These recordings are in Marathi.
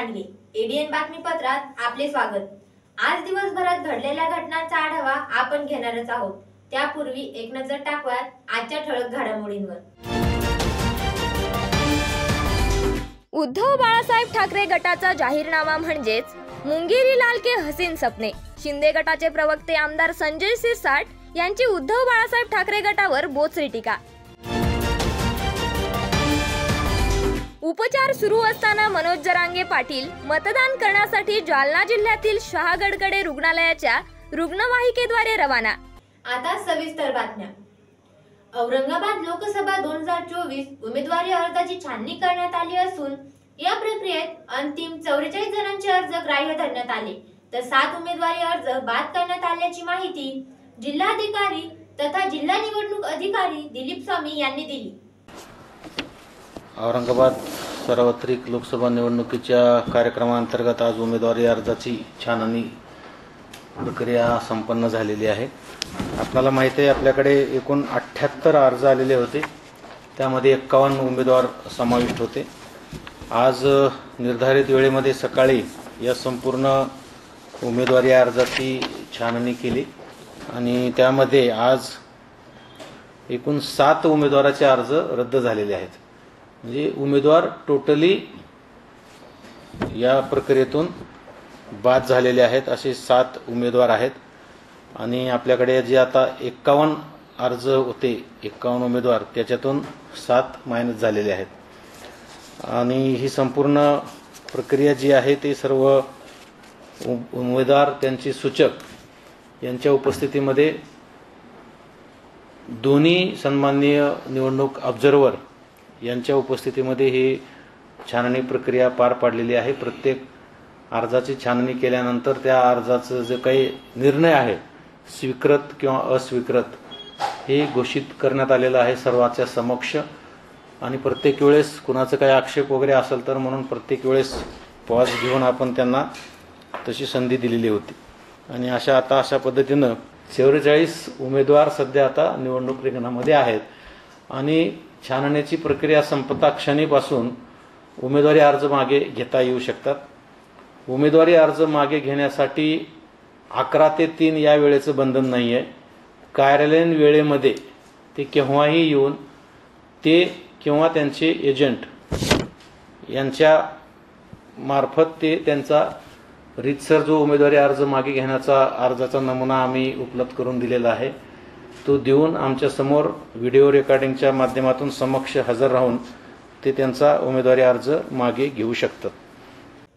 सांडगे एडीएन बातमीपत्रात आपले स्वागत। आज दिवसभरात घडलेल्या घटनांचा आढावा आपण घेणारच आहोत। त्यापूर्वी एक नजर टाकूयात आजच्या ठळक घडामोडींवर। उद्धव बाळासाहेब ठाकरे गटाचा जाहीरनामा म्हणजेच मुंगेरी लाल के हसीन सपने। शिंदे गटाचे प्रवक्ते आमदार संजय शिरसाट यांची उद्धव बाळासाहेब ठाकरे गटावर बोचरी टीका। उपचार सुरू असताना मनोज जरांगे पाटील मतदान करण्यासाठी जालना जिल्ह्यातील शहागडकडे रुग्णालयाच्या रुग्णवाहिकेद्वारे रवाना। आता सविस्तर बातम्या। औरंगाबाद लोकसभा 2024 उमेदवारी अर्जाची छाननी करण्यात आली असून या प्रक्रियेत अंतिम 44 जणांचे अर्ज ग्राह्य धरण्यात आले, तर 7 उमेदवारी अर्ज बाद करण्यात आल्याची माहिती जिल्हाधिकारी तथा जिल्हा निवडणूक अधिकारी दिलीप स्वामी यांनी दिली। औरंगाबाद सार्वत्रिक लोकसभा निवडणुकीच्या कार्यक्रमांतर्गत आज उमेदवारी अर्जाची छाननी प्रक्रिया संपन्न झालेली आहे। आपल्याला माहिती आहे आपल्याकडे एकूण 78 अर्ज आलेले होते, त्यामध्ये 51 उमेदवार समाविष्ट होते। आज निर्धारित वेळेमध्ये सकाळी या संपूर्ण उमेदवारी अर्जाची छाननी केली आणि त्यामध्ये आज एकूण 7 उमेदवाराचे अर्ज रद्द झालेले आहेत। म्हणजे उमेदवार टोटली या प्रक्रियेतून बाद झालेले आहेत असे 7 उमेदवार आहेत आणि आपल्याकडे जे आता 51 अर्ज होते 51 उमेदवार त्याच्यातून 7 मायनस झालेले आहेत आणि ही संपूर्ण प्रक्रिया जी आहे ते सर्व उमेदवार त्यांचे सूचक यांच्या उपस्थितीमध्ये दोन्ही सन्माननीय निवडणूक ऑब्झर्व्हर यांच्या उपस्थितीमध्ये ही छाननी प्रक्रिया पार पाडलेली आहे। प्रत्येक अर्जाची छाननी केल्यानंतर त्या अर्जाचा जो काही निर्णय आहे स्वीकृत किंवा अस्वीकृत हे घोषित करण्यात आलेलं आहे सर्वांच्या समक्ष आणि प्रत्येक वेळेस कुणाचं काही आक्षेप वगैरे असेल तर म्हणून प्रत्येक वेळेस पॉज घेऊन आपण त्यांना तशी संधी दिलेली होती आणि अशा पद्धतीनं 44 उमेदवार सध्या आता निवडणूक रिंगणामध्ये आहेत आणि छाननीची प्रक्रिया संपता क्षणीपासून उमेदवारी अर्ज मागे घेता येऊ शकतात। उमेदवारी अर्ज मागे घेण्यासाठी 11 ते 3 या वेळेचं बंधन नाही आहे। कार्यालयीन वेळेमध्ये ते केव्हाही येऊन ते किंवा त्यांचे एजंट यांच्या मार्फत ते त्यांचा रीतसर जो उमेदवारी अर्ज मागे घेण्याचा अर्जाचा नमुना आम्ही उपलब्ध करून दिलेला आहे तो देऊन आमच्या समोर व्हिडिओ रेकॉर्डिंगच्या माध्यमातून समक्ष हजर राहून ते त्यांचा उमेदवारी अर्ज मागे घेऊ शकतात।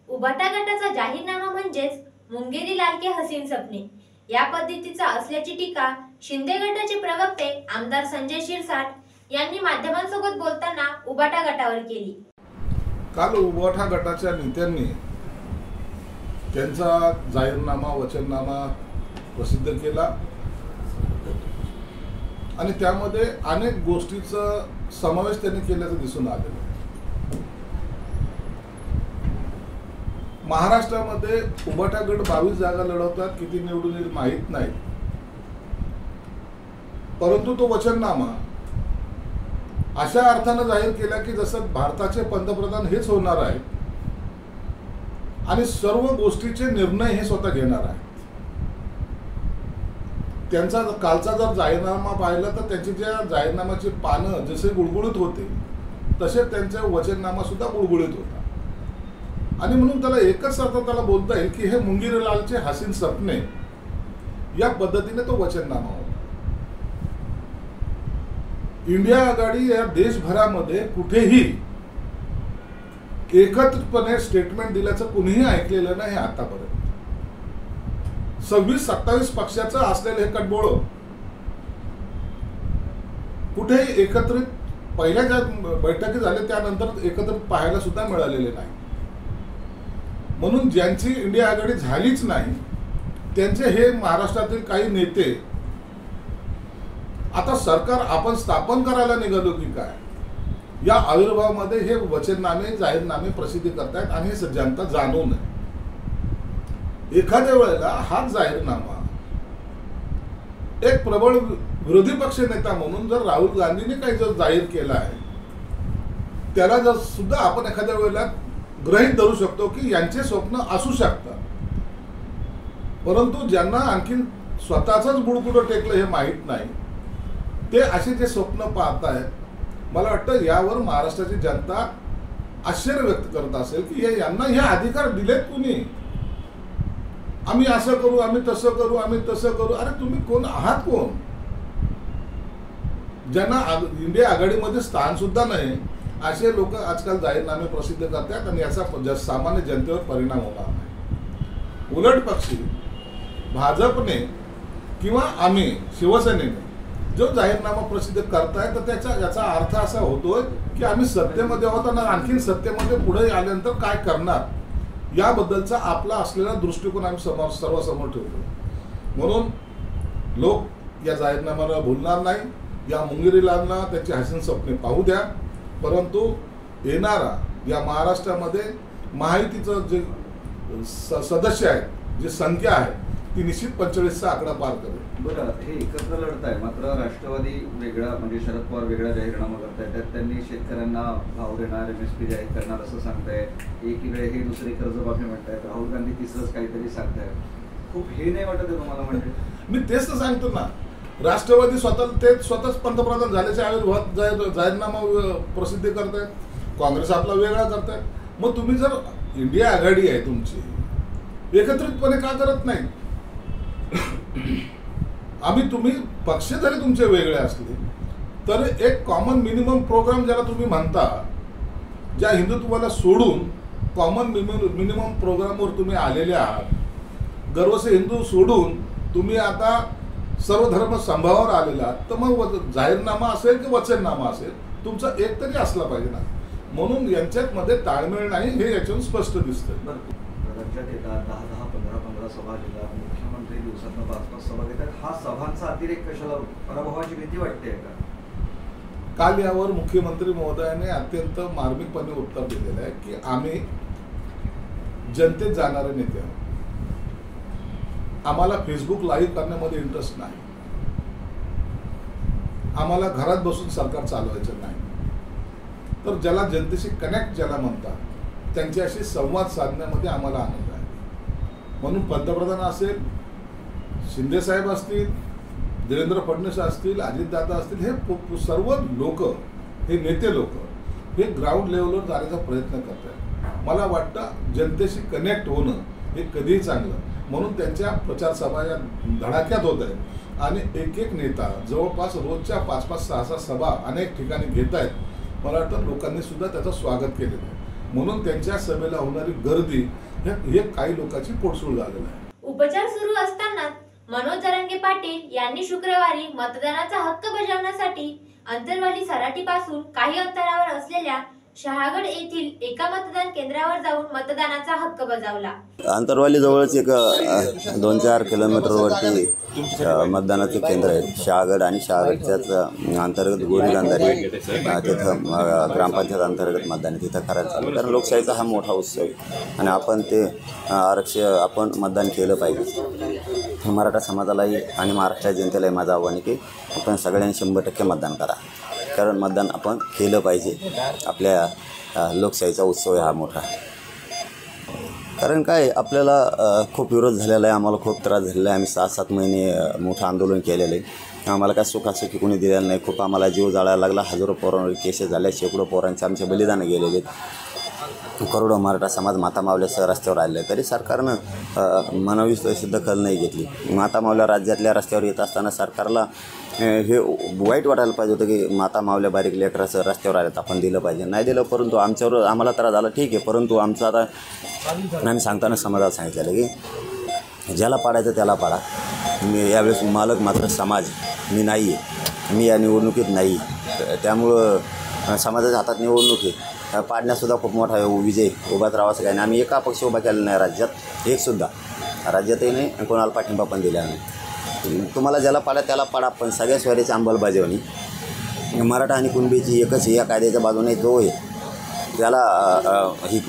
उभाटा गटाचा जाहीरनामा म्हणजेच मुंगेरी लाल के हसीन सपने या पद्धतीचा असल्याची टीका शिंदे गटाचे प्रवक्ते आमदार संजय शिरसाट यांनी माध्यमांसोबत बोलताना उभाटा गटावर केली। काल उभाटा गटाच्या नेत्यांनी त्यांचा जाहीरनामा वचननामा प्रसिद्ध केला आणि त्यामध्ये अनेक गोष्टीचा समावेश त्यांनी केल्याचं दिसून आलेलं आहे। महाराष्ट्रामध्ये उभाटा गट 22 जागा लढवतात, किती निवडून येईल माहीत नाही, परंतु तो वचननामा अशा अर्थानं जाहीर केला की जसं भारताचे पंतप्रधान हेच होणार आहेत आणि सर्व गोष्टीचे निर्णय हे स्वतः घेणार आहेत। त्यांचा कालचा जर जाहीरनामा पाहिला तर त्यांची ज्या जाहीरनाम्याची पानं जसे गुळगुळीत होते तसे त्यांचा वचननामा सुद्धा गुळगुळीत होता आणि म्हणून त्याला एकच अर्थ त्याला बोलता येईल की हे मुंगेरी लालचे हसीन सपने या पद्धतीने तो वचननामा होता। इंडिया आघाडी या देशभरामध्ये कुठेही एकत्रितपणे स्टेटमेंट दिल्याचं कुणीही ऐकलेलं नाही आतापर्यंत। 26-27 पक्षाचं असलेलं हे कटबोळ कुठेही एकत्रित पहिल्या ज्या बैठकी झाल्या त्यानंतर एकत्रित पाहायला सुद्धा मिळालेले नाही। म्हणून ज्यांची इंडिया आघाडी झालीच नाही त्यांचे हे महाराष्ट्रातील काही नेते आता सरकार आपण स्थापन करायला निघालो की काय या आविर्भावामध्ये हे वचननामे जाहीरनामे प्रसिद्ध करतायत आणि हे जनता जाणू नये। एखाद्या वेळेला हा जाहीरनामा एक प्रबळ विरोधी पक्ष नेता म्हणून जर राहुल गांधींनी काही जर जाहीर केला आहे त्याला जर सुद्धा आपण एखाद्या वेळेला गृहीत धरू शकतो की यांचे स्वप्न असू शकतात, परंतु ज्यांना आणखीन स्वतःच बुडकुटं टेकलं हे माहीत नाही, ते असे जे स्वप्न पाहतायत, मला वाटतं यावर महाराष्ट्राची जनता आश्चर्य व्यक्त करत असेल की यांना हे अधिकार दिलेत कुणी? आम्ही असं करू, आम्ही तसं करू, आम्ही तसं करू. अरे तुम्ही कोण आहात? कोण? ज्यांना इंडिया आघाडीमध्ये स्थान सुद्धा नाही असे लोक आजकाल जाहीरनामे प्रसिद्ध करतात आणि याचा सामान्य जनतेवर परिणाम होणार नाही. उलट पक्षी भाजपने किंवा आम्ही शिवसेनेने जो जाहीरनामा प्रसिद्ध करताय तर याचा अर्थ असा होतोय की आम्ही सत्तेमध्ये आहोत आणि आणखीन सत्तेमध्ये पुढे आल्यानंतर काय करणार याबद्दलचा आपला असलेला दृष्टिकोन आम्ही सर्वसमोर ठेवतो. म्हणून लोक या जाहीरनाम्याला भुलणार नाही. या मुंगेरीलालना त्यांची हसीन स्वप्ने पाहू द्या, परंतु येणारा या महाराष्ट्रामध्ये महायुतीचं जे सदस्य आहेत, जी संख्या आहे ती निश्चित 45चा आकडा पार करेल. बरं, हे एकत्र लढत आहे, मात्र राष्ट्रवादी वेगळा म्हणजे शरद पवार वेगळा जाहीरनामा करतायत. त्यात त्यांनी शेतकऱ्यांना भाव देणार, MSP जाहीर करणार असं सांगताय. एकीकडे हे दुसरी कर्जमाफी म्हणतायत, राहुल गांधी तिसरंच काहीतरी सांगतायत. खूप हे नाही वाटत तुम्हाला? म्हणजे मी तेच तर सांगतो ना, राष्ट्रवादी स्वतःच पंतप्रधान झाल्याच्या आविर्भावात जाहीरनामा प्रसिद्ध करतायत, काँग्रेस आपला वेगळा करतायत. मग तुम्ही जर इंडिया आघाडी आहे तुमची, एकत्रितपणे का करत नाही? तुम्ही पक्ष जरी तुमचे वेगळे असले तर एक कॉमन मिनिमम प्रोग्राम ज्याला तुम्ही म्हणता, ज्या हिंदुत्वाला सोडून कॉमन मिनिमम प्रोग्रामवर तुम्ही आलेले आहात, गर्व से हिंदू सोडून तुम्ही आता सर्व धर्म संभावावर आलेला, तर मग जाहीरनामा असेल की वचननामा असेल, तुमचा एक तरी असला पाहिजे ना. म्हणून यांच्यात मध्ये ताळमेळ नाही हे याच्यातून स्पष्ट दिसतं. राज्यात येतात 10-10, 15-15 सभा घेतात, मुख्यमंत्री दिवसातून 5-5 सभा घेतात. हा सभांचा अतिरेक कशाला? पराभवाची भीती वाटते का? काल यावर मुख्यमंत्री महोदयाने अत्यंत मार्मिकपणे उत्तर दिलेलं आहे की आम्ही जनतेत जाणारे नेते आहोत, आम्हाला फेसबुक लाईव्ह करण्यामध्ये इंटरेस्ट नाही, आम्हाला घरात बसून सरकार चालवायचं नाही. तर ज्याला जनतेशी कनेक्ट ज्याला म्हणतात त्यांच्याशी संवाद साधण्यामध्ये आम्हाला आनंद आहे. म्हणून पंतप्रधान असेल, शिंदे साहेब असतील, देवेंद्र फडणवीस असतील, अजितदादा असतील, हे सर्व लोक, हे नेते लोक हे ग्राउंड लेवलवर जाण्याचा प्रयत्न करतात. मला वाटतं जनतेशी कनेक्ट होणं हे कधीही चांगलं. म्हणून त्यांच्या प्रचार सभा या धडाक्यात होत आहेत आणि एक नेता जवळपास रोजच्या 5-5, 6-6 सभा अनेक ठिकाणी घेत आहेत. मला वाटतं लोकांनी सुद्धा त्याचं स्वागत केलेलं आहे. म्हणून त्यांच्या सभेला होणारी गर्दी हे काही लोकांची पोटसूळ झालेलं आहे. उपचार सुरू असताना मनोज जरांगे पाटील यांनी शुक्रवारी मतदानाचा हक्क बजावण्यासाठी अंतरवाली सराटी पासून काही अंतरावर असलेल्या शहागड येथील एका मतदान केंद्रावर जाऊन मतदानाचा हक्क बजावला. अंतरवाली जवळच एक 2-4 किलोमीटरवरती मतदानाचे केंद्र आहे. शहागड आणि शहागडच्याच अंतर्गत गोरी गांधारी तिथं ग्रामपंचायत अंतर्गत मतदान तिथं करायचं चालू. कारण लोकशाहीचा हा मोठा उत्सव आहे आणि आपण ते आपण मतदान केलं पाहिजे. मराठा समाजालाही आणि महाराष्ट्र जनतेलाही माझं आव्हान आहे की आपण सगळ्यांनी 100% मतदान करा, कारण मतदान आपण केलं पाहिजे. आपल्या लोकशाहीचा उत्सव आहे हा मोठा. कारण काय आपल्याला खूप विरोध झालेला आहे, आम्हाला खूप त्रास झालेला आहे. आम्ही 6-7 महिने मोठं आंदोलन केलेलं आहे. आम्हाला काय सुखासुखी कोणी दिलेलं नाही. खूप आम्हाला जीव जाळायला लागला. हजारो पोरांवर केसेस झाल्या, शेकडो पोरांचे आमचे बलिदानं गेलेले आहेत. करोडो मराठा समाज माता मावल्यासह रस्त्यावर आलेले, तरी सरकारनं मनविस्त दखल नाही घेतली. माता मावल्या राज्यातल्या रस्त्यावर येत असताना सरकारला हे वाईट वाटायला पाहिजे होतं की माता मावल्या बारीक लेकराचं रस्त्यावर आल्यात, आपण दिलं पाहिजे. नाही दिलं, परंतु आम्हाला त्रास झाला, ठीक आहे. परंतु आमचं आता आम्ही सांगताना समाजाला सांगितलेलं की ज्याला पाडायचं त्याला पाडा. मी यावेळेस मालक मात्र समाज मी नाही आहे, मी या निवडणुकीत नाही. त्यामुळं समाजाच्या हातात निवडणूक आहे, पाडण्यासुद्धा खूप मोठा विजय. उभाच राहावं असं काही नाही. आम्ही एका अपक्ष उभा केलेला नाही राज्यात, एकसुद्धा राज्यातही नाही आणि कोणाला पाठिंबा पण दिला नाही. तुम्हाला ज्याला पाडा त्याला पाडा, पण सगळ्या स्वारीची अंमलबजावणी मराठा आणि कुणबीची एकच या कायद्याच्या बाजूने जो आहे त्याला ही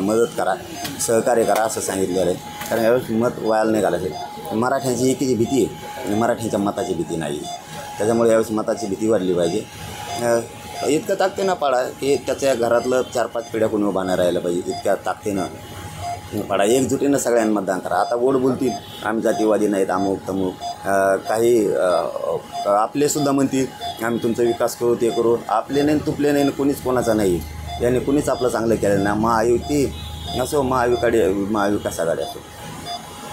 मदत करा, सहकार्य करा असं सांगितलेलं आहे. कारण यावेळेस मत वायाला नाही घालायचं. मराठ्यांची एकीची भीती आहे आणि मराठ्यांच्या मताची भीती नाही. त्याच्यामुळे यावेळेस मताची भीती वाढली पाहिजे. इतकं ताकदीनं पाळा की त्याच्या घरातलं 4-5 पिढ्या कोणी उभा नाही राहिलं पाहिजे, इतक्या ताकदीनं पाडा. एकजुटीनं सगळ्यांना मतदान करा. आता गोड बोलतील आम्ही जातीवादी नाहीत, अमुक तमुक, काही आपलेसुद्धा म्हणतील आम्ही तुमचा विकास करू, ते करू. आपले नाही, तुपले नाही, कोणीच कोणाचा नाही. यांनी कुणीच आपलं चांगलं केलं नाही. महायुती असो, महाविकास आघाडी असो,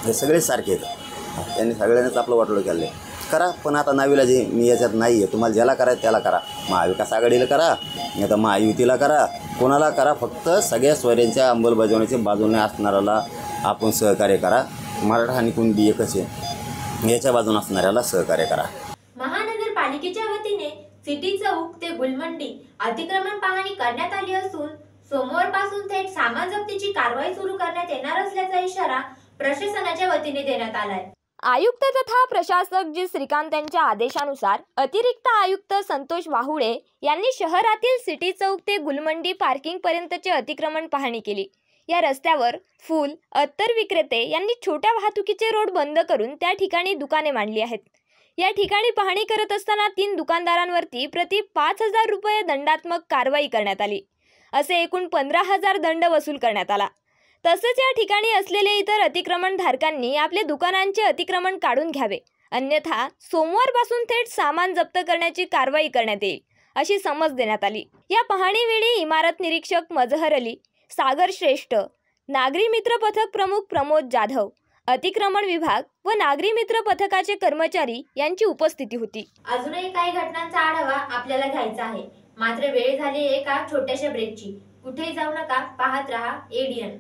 हे सगळेच सारखे आहेत. त्यांनी सगळ्यांनीच आपलं वाटोळं केलं आहे. करा, पण आता नावीलाजी मी याच्यात नाही आहे. तुम्हाला ज्याला करायचं त्याला करा. महाविकास आघाडीला करा, नाही तर महायुतीला करा, कोणाला करा. फक्त सगळ्या स्वरांच्या अंमलबजावणीच्या बाजूने असणाऱ्याला आपण सहकार्य करा. मराठा आणि कुणबी एकच आहे, याच्या बाजूने असणाऱ्याला सहकार्य करा. महानगरपालिकेच्या वतीने सिटी चौक ते गुलमंडी अतिक्रमण पाहणी करण्यात आली असून सोमवारपासून थेट सामान जप्तीची कारवाई सुरू करण्यात येणार असल्याचा इशारा प्रशासनाच्या वतीने देण्यात आलाय. आयुक्त तथा प्रशासक जी श्रीकांत यांच्या आदेशानुसार अतिरिक्त आयुक्त संतोष वाहुळे यांनी शहरातील सिटी चौक ते गुलमंडी पार्किंग पर्यंतचे अतिक्रमण पाहणी केली. या रस्त्यावर फूल अत्तर विक्रेते यांनी छोट्या वाहतुकीचे रोड बंद करून त्या ठिकाणी दुकाने मांडली आहेत. या ठिकाणी पाहणी करत असताना 3 दुकानदारांवरती प्रति 5,000 रुपये दंडात्मक कारवाई करण्यात आली. असे एकूण 15,000 दंड वसूल करण्यात आला. तसेच या ठिकाणी असलेले इतर अतिक्रमण धारकांनी आपले दुकानांचे अतिक्रमण काढून घ्यावे, अन्यथा सोमवारपासून थेट सामान जप्त करण्याची कारवाई करण्यात येईल अशी समज देण्यात आली. या पाहणीवेळी इमारत निरीक्षक मजहर अली, सागर श्रेष्ठ, नागरी मित्र पथक प्रमुख प्रमोद जाधव, अतिक्रमण विभाग व नागरी मित्र पथकाचे कर्मचारी यांची उपस्थिती होती. अजूनही काही घटनांचा आढावा आपल्याला घ्यायचा आहे, मात्र वेळ झाली एका छोट्याशा ब्रेकची. कुठेही जाऊ नका, पाहत रहा एडीएन.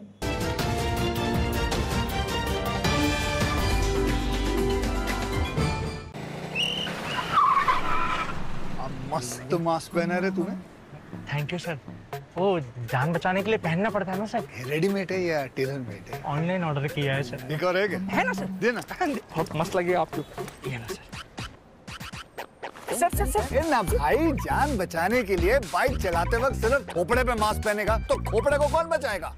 मस्त मास्क पहना रे तूने. Thank you sir. वो जान बचाने के लिए पहनना पड़ता है ना सर. रेडीमेड है या टेलर मेड है? ऑनलाइन ऑर्डर किया है सर. एक और है ना सर. देना. बहुत मस्त लगे आपको. ये ना सर. सर ना भाई, जान बचाने के लिए बाइक चलाते वक्त सिर्फ खोपड़े पे मास्क पहनेगा तो खोपड़े को कौन बचाएगा?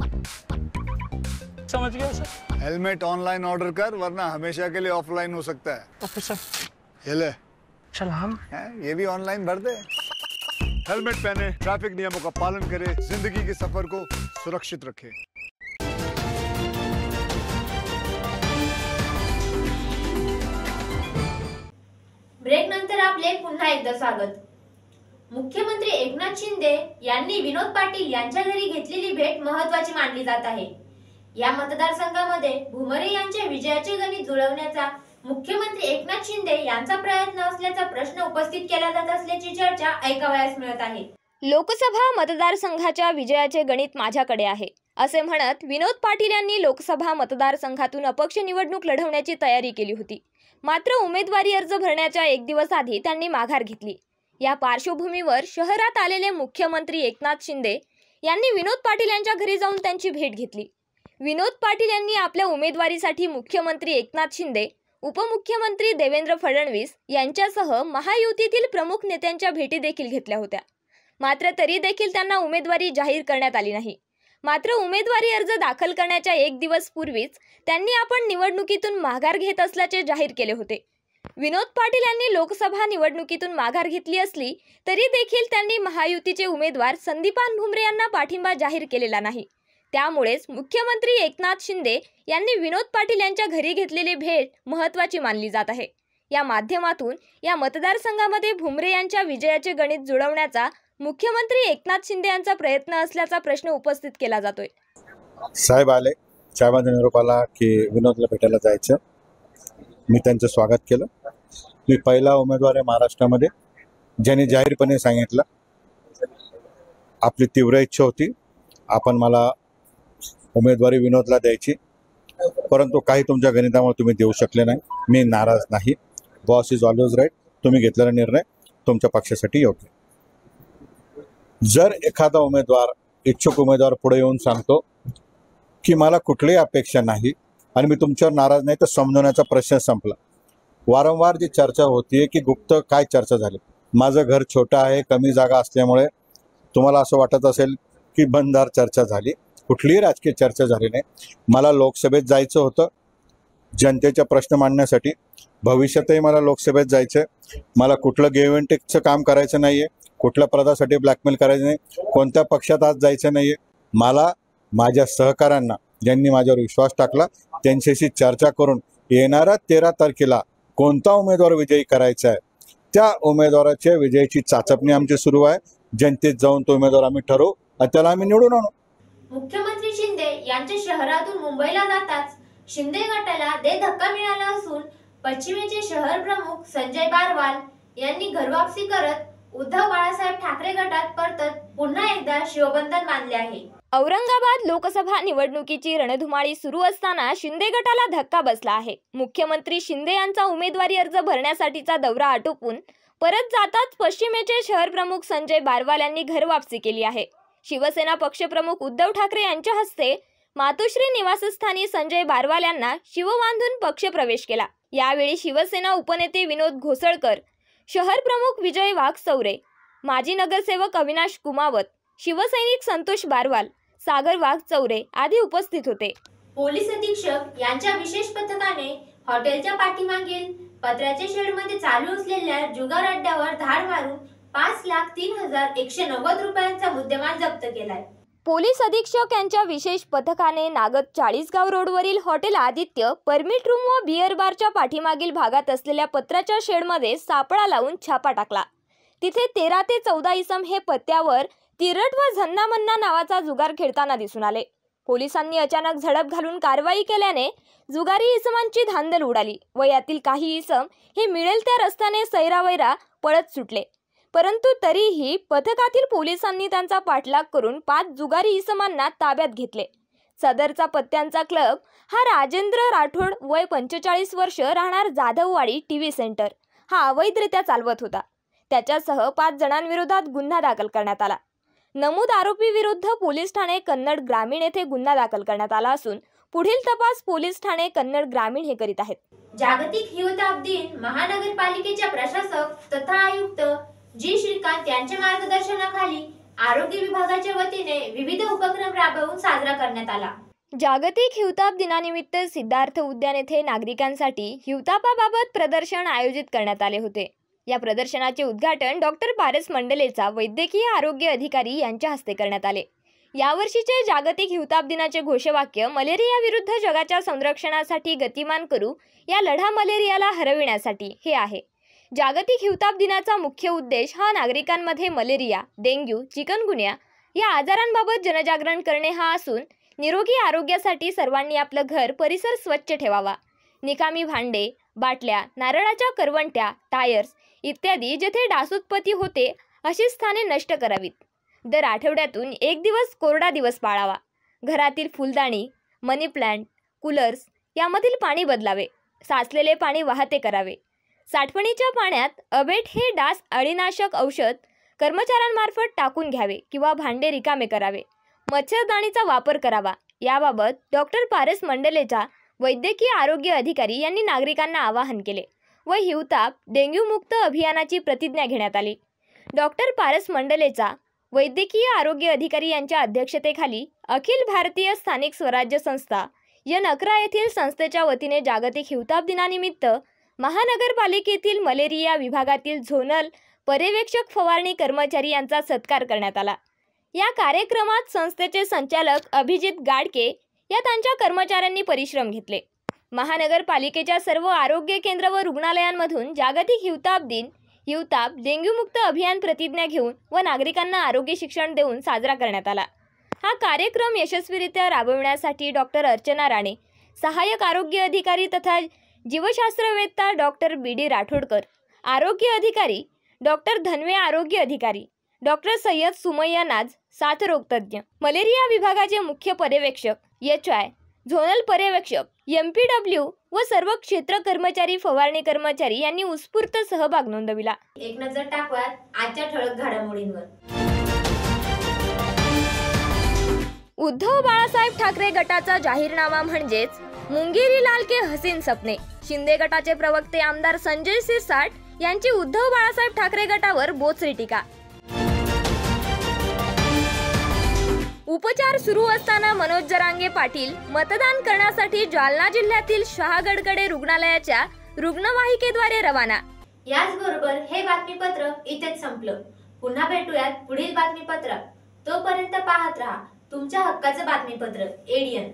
समझ गया सर. हेलमेट ऑनलाइन ऑर्डर कर, वरना हमेशा के लिए ऑफलाइन हो सकता है. Okay sir. ये ले. चल हम ये भी ऑनलाइन भर दे. हेलमेट पहने, ट्रैफिक नियमों का पालन करे, जिंदगी के सफर को सुरक्षित रखे. ब्रेक नंतर आपले पुन्हा एकदा स्वागत. मुख्यमंत्री एकनाथ शिंदे यांनी विनोद पाटील यांच्या घरी घेतलेली भेट महत्त्वाची मानली जात आहे. या मतदारसंघामध्ये भुमरे यांच्या विजयाचे गणित जुळवण्याचा मुख्यमंत्री एकनाथ शिंदे यांचा प्रयत्न असल्याचा प्रश्न उपस्थित केला जात असल्याची चर्चा ऐकावयास मिळत आहे. लोकसभा मतदारसंघाच्या विजयाचे गणित माझ्याकडे आहे असे म्हणत विनोद पाटील यांनी लोकसभा मतदारसंघातून अपक्ष निवडणूक लढवण्याची तयारी केली होती. मात्र उमेदवारी अर्ज भरण्याच्या 1 दिवस आधी त्यांनी माघार घेतली. या पार्श्वभूमीवर शहरात आलेले मुख्यमंत्री एकनाथ शिंदे यांनी विनोद पाटील यांच्या घरी जाऊन त्यांची भेट घेतली. विनोद पाटील यांनी आपल्या उमेदवारीसाठी मुख्यमंत्री एकनाथ शिंदे, उपमुख्यमंत्री देवेंद्र फडणवीस यांच्यासह महायुतीतील प्रमुख नेत्यांच्या भेटी देखील घेतल्या होत्या. मात्र तरी देखील त्यांना उमेदवारी जाहीर करण्यात आली नाही. मात्र उमेदवारी अर्ज दाखल करण्याच्या 1 दिवस पूर्वीच त्यांनी आपण निवडणुकीतून माघार घेत असल्याचे जाहीर केले होते. विनोद पाटील यांनी लोकसभा निवडणुकीतून माघार घेतली असली तरी देखील त्यांनी महायुतीचे उमेदवार संदीपान भुमरे यांना पाठिंबा जाहीर केलेला नाही. त्यामुळेच मुख्यमंत्री एकनाथ शिंदे यांनी विनोद पाटील यांच्या घरी घेतलेली भेट महत्त्वाची मानली जात आहे. या माध्यमातून या मतदारसंघामध्ये भुमरे यांच्या विजयाचे गणित जुळवण्याचा मुख्यमंत्री एकनाथ शिंदे यांचा प्रयत्न असल्याचा प्रश्न उपस्थित केला जातोय. साहेब आले, साहेबांचा निरोप आला की विनोदला भेटायला जायचं. मी त्यांचं स्वागत केलं. मी पहिला उमेदवार आहे महाराष्ट्रामध्ये ज्यांनी जाहीरपणे सांगितलं आपली तीव्र इच्छा होती आपण मला उमेदवारी विनोदला द्यायची, परंतु काही तुमच्या गणितामुळे तुम्ही देऊ शकले नाही. मी नाराज नाही. Boss is always right. तुम्ही घेतलेला निर्णय तुमच्या पक्षासाठी योग्य. जर एखादा उमेदवार, इच्छुक उमेदवार पुढे येऊन सांगतो की मला कुठलीही अपेक्षा नाही आणि मी तुमच्यावर नाराज नाही, तर समजवण्याचा प्रश्न संपला. वारंवार जी चर्चा होतीये की गुप्त काय चर्चा झाली. माझं घर छोटं आहे, कमी जागा असल्यामुळे तुम्हाला असं वाटत असेल की बंदार चर्चा झाली. कुठलीही राजकीय चर्चा झाली नाही. मला लोकसभेत जायचं होतं. जनतेचे प्रश्न मांडण्यासाठी. भविष्यातही मला लोकसभेत जायचं आहे. मला कुठलं गिव्ह अँड टेकचं काम करायचं नाही आहे, कुठल्या पदासाठी ब्लॅकमेल करायचं नाही, कोणत्या पक्षात आज जायचं नाही आहे. मला माझ्या सहकाऱ्यांना, ज्यांनी माझ्यावर विश्वास टाकला, त्यांच्याशी चर्चा करून येणाऱ्या 13 तारखेला कोणता उमेदवार विजयी करायचा आहे, त्या उमेदवाराच्या विजयाची चाचपणी आमची सुरू आहे. जनतेत जाऊन तो उमेदवार आम्ही ठरवू आणि त्याला आम्ही निवडून आणू. मुख्यमंत्री शिंदे यांच्या शहरातून मुंबईला जाताच शिंदे गटाला धक्का मिळाला असून पश्चिमेचे शहर प्रमुख संजय बारवाल यांनी घरवापसी करत उद्धव बाळासाहेब ठाकरे गटात परतत पुन्हा एकदा शिवबंधन बांधले आहे. औरंगाबाद लोकसभा निवडणुकीची रणधुमाळी सुरू असताना शिंदे गटाला धक्का बसला आहे. मुख्यमंत्री शिंदे यांचा उमेदवारी अर्ज भरण्यासाठीचा दौरा आटोपून परत जाताच पश्चिमेचे शहर प्रमुख संजय बारवाल यांनी घरवापसी केली आहे. शिवसेना पक्षप्रमुख उद्धव ठाकरे यांच्या हस्ते मातोश्री निवासस्थानी संजय बारवाल यांना शिवबांधून पक्षप्रवेश केला. यावेळी शिवसेना उपनेते विनोद घोसळकर, शहर प्रमुख विजय वाघचौरे, माजी नगरसेवक अविनाश कुमावत, शिवसैनिक संतोष बारवाल, सागर वाघचौरे आदी उपस्थित होते. पोलीस अधीक्षक यांच्या विशेष पथकाने हॉटेलच्या पाठीमागील पत्र्याच्या शेडमध्ये चालू असलेल्या जुगार अड्ड्यावर धाड मारून 5,03,190 रुपयांचा मुद्देमाल जप्त केलाय. पोलीस अधीक्षक यांच्या विशेष पथकाने नागद 40गाव रोडवरील हॉटेल आदित्य परमिट रूम व बिअर बारच्या पाठीमागील भागात असलेल्या पत्र्याच्या शेडमध्ये सापळा लावून छापा टाकला. तिथे 13 ते 14 इसम हे पत्त्यावर तिरट व झन्ना मन्ना नावाचा जुगार खेळताना दिसून आले. पोलिसांनी अचानक झडप घालून कारवाई केल्याने जुगारी इसमांची धांदल उडाली व यातील काही इसम हे मिळेल त्या रस्त्याने सैरावैरा पळत सुटले. परंतु तरीही पथकातील पोलिसांनी त्यांचा पाठलाग करून 5 जुगारी इसमांना ताब्यात घेतले. सदरचा पत्त्यांचा क्लब हा राजेंद्र राठोड वय 45 वर्ष राहणार जाधववाडी टीव्ही सेंटर हा अवैधरित्या चालवत होता. त्याच्यासह 5 जणांविरोधात गुन्हा दाखल करण्यात आला. नमूद आरोपी विरुद्ध पोलीस ठाणे कन्नड ग्रामीण येथे गुन्हा दाखल करण्यात आला असून पुढील तपास पोलीस ठाणे कन्नड ग्रामीण हे करीत आहेत. जागतिक हिवताप दिन महानगरपालिकेच्या प्रशासक तथा आयुक्त जी श्रीकांत यांच्या मार्गदर्शनाखाली आरोग्य विभागाच्या वतीने विविध उपक्रम राबवून साजरा करण्यात आला. जागतिक हिवताप दिनानिमित्त सिद्धार्थ उद्यान येथे नागरिकांसाठी हिवतापाबाबत प्रदर्शन आयोजित करण्यात आले होते. या प्रदर्शनाचे उद्घाटन डॉक्टर पारस मंडलेचा वैद्यकीय आरोग्य अधिकारी यांच्या हस्ते करण्यात आले. यावर्षीचे जागतिक हिवताप दिनाचे घोषवाक्य मलेरिया विरुद्ध जगाच्या संरक्षणासाठी गतिमान करू, या लढा मलेरियाला हरविण्यासाठी हे आहे. जागतिक हिवताप दिनाचा मुख्य उद्देश हा नागरिकांमध्ये मलेरिया, डेंग्यू, चिकनगुन्या या आजारांबाबत जनजागरण करणे हा असून निरोगी आरोग्यासाठी सर्वांनी आपलं घर परिसर स्वच्छ ठेवावा. निकामी भांडे, बाटल्या, नारळाच्या करवंट्या, टायर्स इत्यादी जेथे डासोत्पत्ती होते अशी स्थाने नष्ट करावीत. दर आठवड्यातून 1 दिवस कोरडा दिवस पाळावा. घरातील फुलदाणी, मनी प्लांट, कूलर्स यामधील पाणी बदलावे. साचलेले पाणी वाहते करावे. साठवणीच्या पाण्यात अबेट हे डास अळीनाशक औषध कर्मचाऱ्यांमार्फत टाकून घ्यावे किंवा भांडे रिकामे करावे. मच्छरदाणीचा वापर करावा. याबाबत डॉक्टर पारस मंडलेचा वैद्यकीय आरोग्य अधिकारी यांनी नागरिकांना आवाहन केले व हिवताप डेंग्यू मुक्त अभियानाची प्रतिज्ञा घेण्यात आली. डॉक्टर पारस मंडलेचा वैद्यकीय आरोग्य अधिकारी यांच्या अध्यक्षतेखाली अखिल भारतीय स्थानिक स्वराज्य संस्था N11 येथील संस्थेच्या वतीने जागतिक हिवताप दिनानिमित्त महानगरपालिकेतील मलेरिया विभागातील झोनल पर्यवेक्षक फवारणी कर्मचारी यांचा सत्कार करण्यात आला. या कार्यक्रमात संस्थेचे संचालक अभिजित गाडके या त्यांच्या कर्मचाऱ्यांनी परिश्रम घेतले. महानगरपालिकेच्या सर्व आरोग्य केंद्र व रुग्णालयांमधून जागतिक हिवताप दिन, हिवताप डेंग्यू मुक्त अभियान प्रतिज्ञा घेऊन व नागरिकांना आरोग्य शिक्षण देऊन साजरा करण्यात आला. हा कार्यक्रम यशस्वीरित्या राबविण्यासाठी डॉक्टर अर्चना राणे, सहाय्यक आरोग्य अधिकारी तथा जीवशास्त्रवेत्ता डॉक्टर BD राठोडकर, आरोग्य अधिकारी डॉक्टर धन्वे, आरोग्य अधिकारी डॉक्टर सय्यद सुमय्या नाज, साथरोग तज्ज्ञ, मलेरिया विभागाचे मुख्य पर्यवेक्षक HI, झोनल पर्यवेक्षक MPW व सर्व क्षेत्र कर्मचारी, फवारणी कर्मचारी यांनी उत्स्फूर्त सहभाग नोंदविला. एक नजर टाकूयात आजच्या ठळक घडामोडींवर. उद्धव बाळासाहेब ठाकरे गटाचा जाहीरनामा म्हणजेच मुंगेरी लाल के हसीन सपने. शिंदे गटाचे प्रवक्ते आमदार संजय सिरसाट यांची उद्धव बाळासाहेब ठाकरे गटावर बोचरी टीका. उपचार सुरू असताना मनोज जरांगे पाटील मतदान करण्यासाठी जालना जिल्ह्यातील शहागडकडे रुग्णालयाच्या रुग्णवाहिकेद्वारे रवाना. याचबरोबर हे बातमीपत्र इथेच संपलं. पुन्हा भेटूयात पुढील बातमीपत्रात. तोपर्यंत पाहत रहा तुमच्या हक्काचं बातमीपत्र ADN.